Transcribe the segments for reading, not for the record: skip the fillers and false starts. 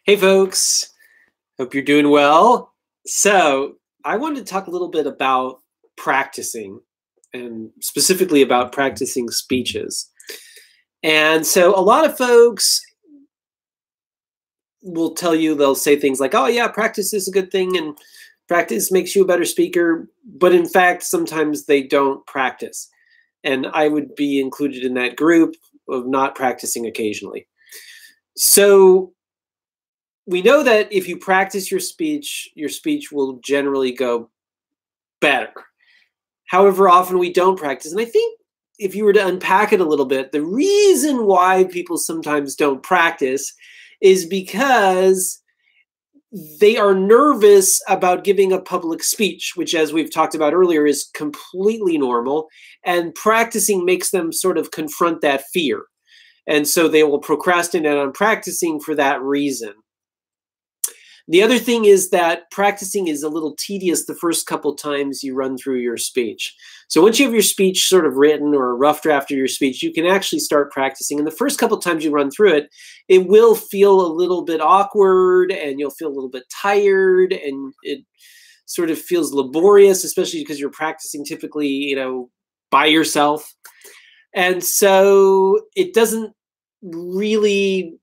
Hey folks, hope you're doing well. So, I wanted to talk a little bit about practicing and specifically about practicing speeches. And so, a lot of folks will tell you, they'll say things like, oh, yeah, practice is a good thing and practice makes you a better speaker. But in fact, sometimes they don't practice. And I would be included in that group of not practicing occasionally. So, we know that if you practice your speech will generally go better. However, often we don't practice. And I think if you were to unpack it a little bit, the reason why people sometimes don't practice is because they are nervous about giving a public speech, which, as we've talked about earlier, is completely normal. And practicing makes them sort of confront that fear. And so they will procrastinate on practicing for that reason. The other thing is that practicing is a little tedious the first couple times you run through your speech. So once you have your speech sort of written or a rough draft of your speech, you can actually start practicing. And the first couple times you run through it, it will feel a little bit awkward and you'll feel a little bit tired and it sort of feels laborious, especially because you're practicing typically, by yourself. And so it doesn't really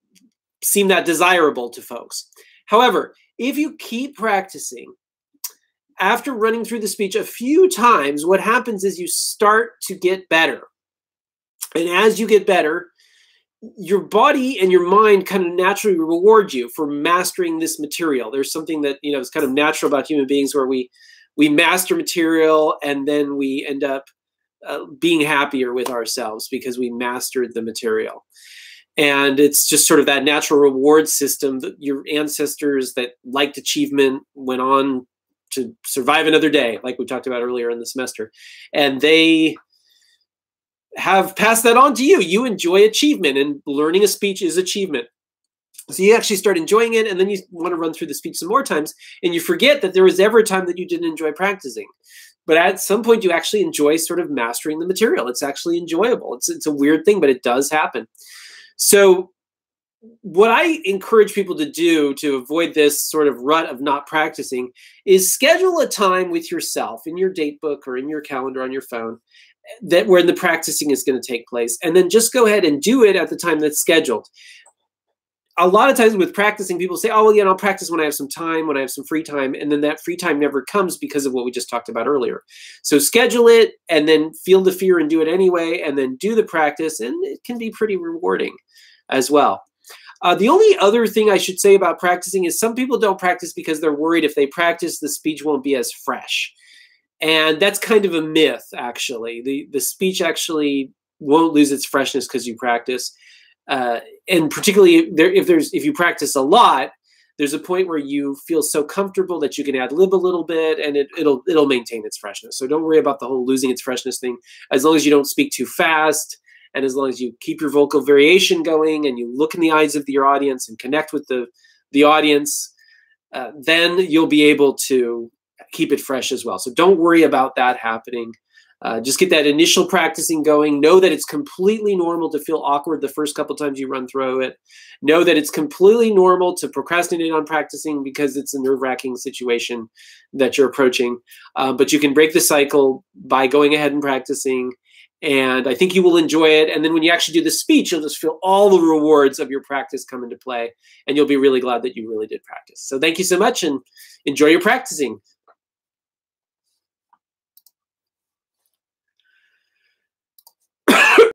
seem that desirable to folks. However, if you keep practicing, after running through the speech a few times, what happens is you start to get better. And as you get better, your body and your mind kind of naturally reward you for mastering this material. There's something that, is kind of natural about human beings where we master material and then we end up being happier with ourselves because we mastered the material. And it's just sort of that natural reward system that your ancestors that liked achievement went on to survive another day, like we talked about earlier in the semester. And they have passed that on to you. You enjoy achievement, and learning a speech is achievement. So you actually start enjoying it, and then you want to run through the speech some more times, and you forget that there was ever a time that you didn't enjoy practicing. But at some point, you actually enjoy sort of mastering the material. It's actually enjoyable. It's a weird thing, but it does happen. So what I encourage people to do to avoid this sort of rut of not practicing is schedule a time with yourself in your date book or in your calendar on your phone that where the practicing is going to take place. And then just go ahead and do it at the time that's scheduled. A lot of times with practicing, people say, oh, well, I'll practice when I have some time, when I have some free time. And then that free time never comes because of what we just talked about earlier. So schedule it and then feel the fear and do it anyway, and then do the practice. And it can be pretty rewarding as well. The only other thing I should say about practicing is some people don't practice because they're worried if they practice, the speech won't be as fresh. And that's kind of a myth, actually. The speech actually won't lose its freshness because you practice. And particularly if you practice a lot, there's a point where you feel so comfortable that you can ad lib a little bit and it'll maintain its freshness. So don't worry about the whole losing its freshness thing. As long as you don't speak too fast, and as long as you keep your vocal variation going and you look in the eyes of your audience and connect with the audience, then you'll be able to keep it fresh as well. So don't worry about that happening. Just get that initial practicing going. Know that it's completely normal to feel awkward the first couple times you run through it. Know that it's completely normal to procrastinate on practicing because it's a nerve-wracking situation that you're approaching. But you can break the cycle by going ahead and practicing. And I think you will enjoy it. And then when you actually do the speech, you'll just feel all the rewards of your practice come into play. And you'll be really glad that you really did practice. So thank you so much and enjoy your practicing.